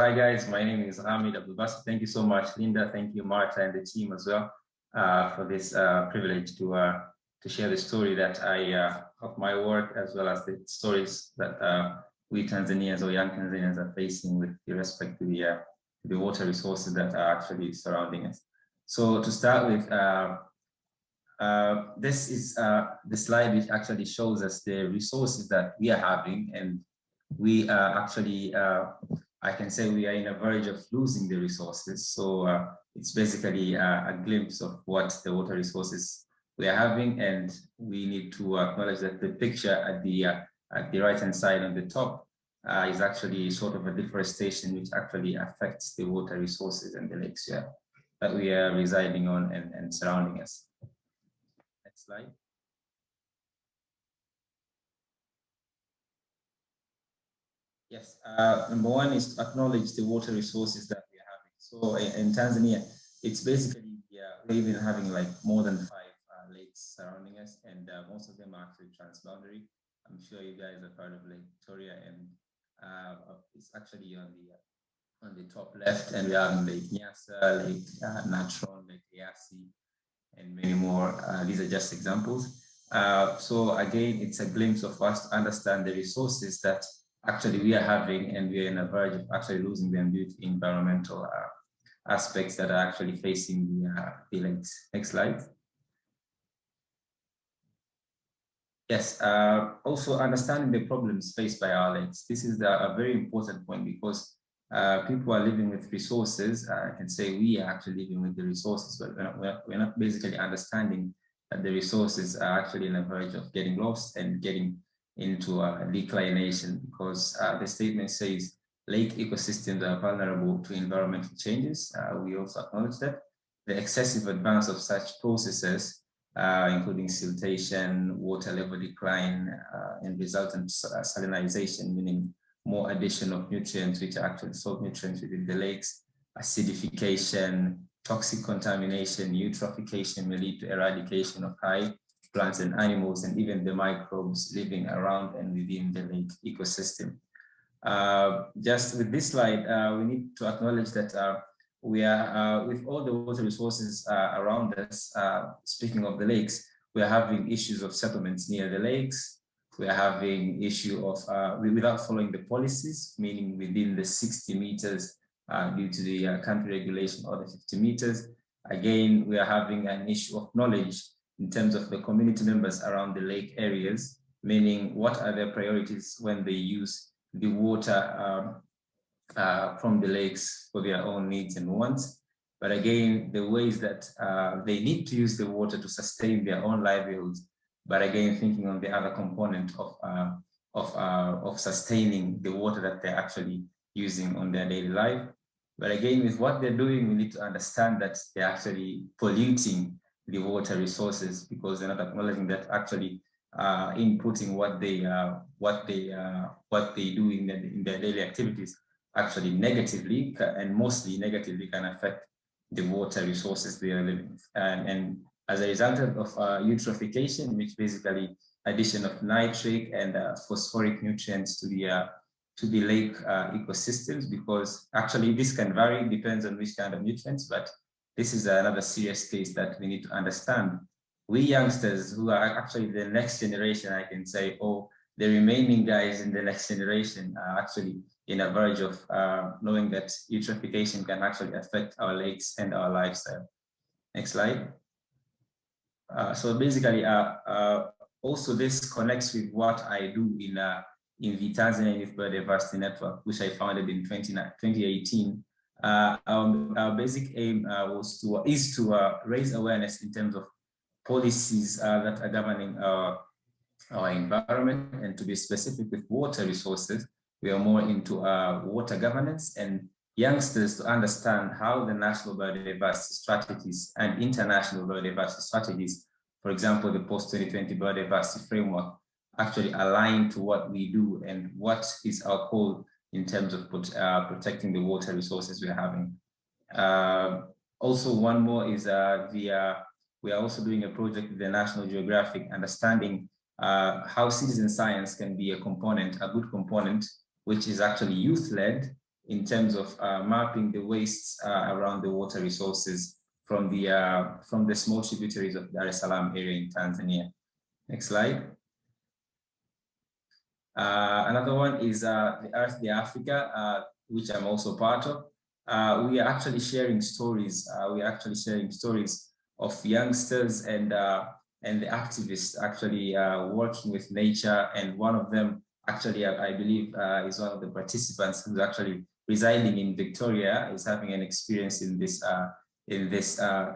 Hi guys, my name is Ghaamid Abdulbasat. Thank you so much, Linda. Thank you, Marta, and the team as well for this privilege to share the story that of my work, as well as the stories that we Tanzanians or young Tanzanians are facing with respect to the water resources that are actually surrounding us. So to start with, this is the slide which actually shows us the resources that we are having, and we are actually I can say we are in a verge of losing the resources. So it's basically a glimpse of what the water resources we are having, and we need to acknowledge that the picture at the right-hand side on the top is actually sort of a deforestation which actually affects the water resources and the lakes that we are residing on and surrounding us. Next slide. Yes, number one is to acknowledge the water resources that we are having. So in Tanzania, it's basically, we're even having like more than 5 lakes surrounding us, and most of them are actually transboundary. I'm sure you guys have heard of Lake Victoria, and it's actually on the top left, and we have Lake Nyasa, Lake Natron, Lake Eyasi, and many more. These are just examples. So again, it's a glimpse of us to understand the resources that actually we are having, and we are in a verge of actually losing them due to environmental aspects that are actually facing the lakes. Next slide. Yes, also understanding the problems faced by our lakes. This is a very important point, because people are living with resources. I can say we are actually living with the resources, but we're not basically understanding that the resources are actually in a verge of getting lost and getting into a declination, because the statement says lake ecosystems are vulnerable to environmental changes. We also acknowledge that the excessive advance of such processes, including siltation, water level decline, and resultant salinization, meaning more addition of nutrients, which are actually salt nutrients within the lakes, acidification, toxic contamination, eutrophication may lead to eradication of high plants and animals, and even the microbes living around and within the lake ecosystem. Just with this slide, we need to acknowledge that we are, with all the water resources around us, speaking of the lakes, we are having issues of settlements near the lakes. We are having issue of, without following the policies, meaning within the 60 meters due to the country regulation or the 50 meters. Again, we are having an issue of knowledge in terms of the community members around the lake areas, meaning what are their priorities when they use the water from the lakes for their own needs and wants. But again, the ways that they need to use the water to sustain their own livelihoods, but again, thinking on the other component of sustaining the water that they're actually using on their daily life. But again, with what they're doing, we need to understand that they're actually polluting the water resources, because they're not acknowledging that actually inputting what they do in their daily activities actually negatively, and mostly negatively, can affect the water resources they are living with. And as a result of eutrophication, which basically addition of nitric and phosphoric nutrients to the lake ecosystems, because actually this can vary, depends on which kind of nutrients, but this is another serious case that we need to understand. We youngsters, who are actually the next generation, I can say, or the remaining guys in the next generation, are actually in a verge of knowing that eutrophication can actually affect our lakes and our lifestyle. Next slide. So basically, also this connects with what I do in the Tanzania Youth Biodiversity Network, which I founded in 2018. Our basic aim is to raise awareness in terms of policies that are governing our environment, and to be specific with water resources, we are more into water governance, and youngsters to understand how the national biodiversity strategies and international biodiversity strategies, for example, the post-2020 biodiversity framework, actually align to what we do and what is our goal in terms of protecting the water resources we are having. Also, one more is we are also doing a project with the National Geographic, understanding how citizen science can be a component, a good component, which is actually youth-led, in terms of mapping the wastes around the water resources from the small tributaries of Dar es Salaam area in Tanzania. Next slide. Another one is the Earth, the Africa, which I'm also part of. We are actually sharing stories. Of youngsters and the activists actually working with nature. And one of them actually, I believe, is one of the participants who's actually residing in Victoria, is having an experience in this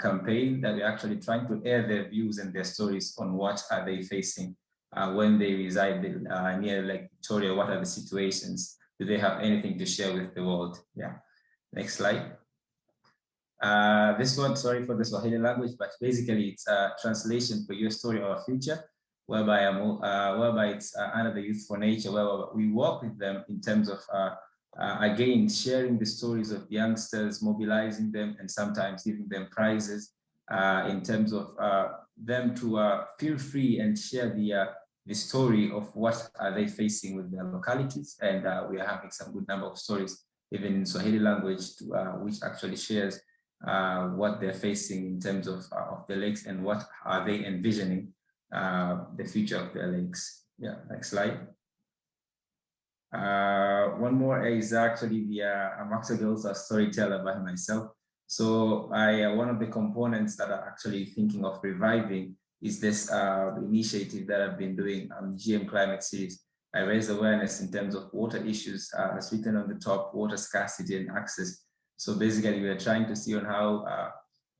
campaign that we're actually trying to air their views and their stories on what are they facing when they reside near Lake Victoria. What are the situations? Do they have anything to share with the world? Yeah. Next slide. This one, sorry for the Swahili language, but basically it's a translation for Your Story, Our Future, whereby it's under the Youth for Nature, where we work with them in terms of, again, sharing the stories of youngsters, mobilizing them, and sometimes giving them prizes in terms of them to feel free and share the story of what are they facing with their localities. And we are having some good number of stories, even in Swahili language, which actually shares what they're facing in terms of the lakes and what are they envisioning the future of their lakes. Yeah, next slide. One more is actually I'm actually also a storyteller by myself. So one of the components that I'm actually thinking of reviving is this initiative that I've been doing on GM Climate Series. I raise awareness in terms of water issues, as written on the top, water scarcity and access. So basically, we are trying to see on how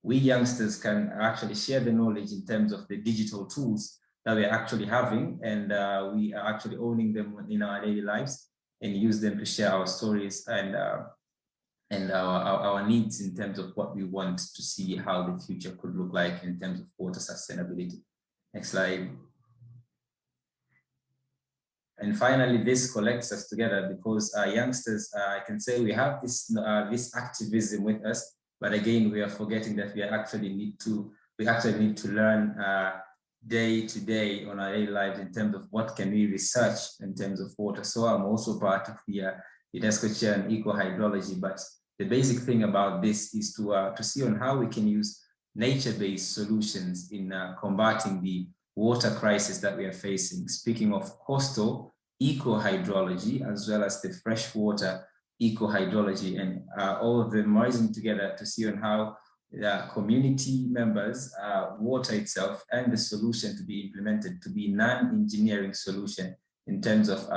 we youngsters can actually share the knowledge in terms of the digital tools that we're actually having, and we are actually owning them in our daily lives and use them to share our stories and our needs in terms of what we want to see how the future could look like in terms of water sustainability. Next slide. And finally, this collects us together because youngsters, I can say we have this activism with us, but again, we are forgetting that we actually need to learn day to day on our daily lives in terms of what can we research in terms of water. So I'm also part of the UNESCO chair on eco-hydrology, but the basic thing about this is to see on how we can use nature-based solutions in combating the water crisis that we are facing. Speaking of coastal eco-hydrology, as well as the freshwater eco-hydrology, and all of them merging together to see on how the community members, water itself, and the solution to be implemented to be non-engineering solution in terms of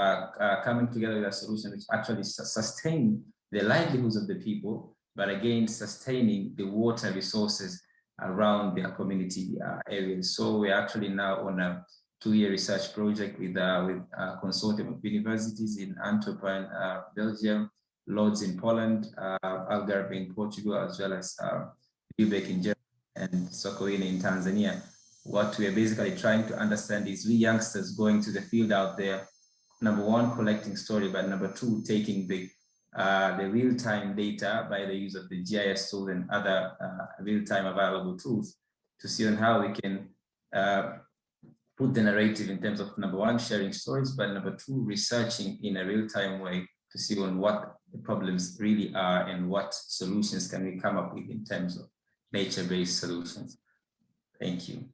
coming together with a solution which actually sustain the livelihoods of the people, but again, sustaining the water resources around their community areas. So we're actually now on a 2-year research project with a consortium of universities in Antwerp, Belgium, Lodz in Poland, Algarve in Portugal, as well as Lübeck in Germany, and Sokoine in Tanzania. What we are basically trying to understand is we youngsters going to the field out there, number one, collecting story, but number two, taking the real-time data by the use of the GIS tools and other real-time available tools to see on how we can put the narrative in terms of, number one, sharing stories, but number two, researching in a real-time way to see on what the problems really are and what solutions can we come up with in terms of nature-based solutions. Thank you.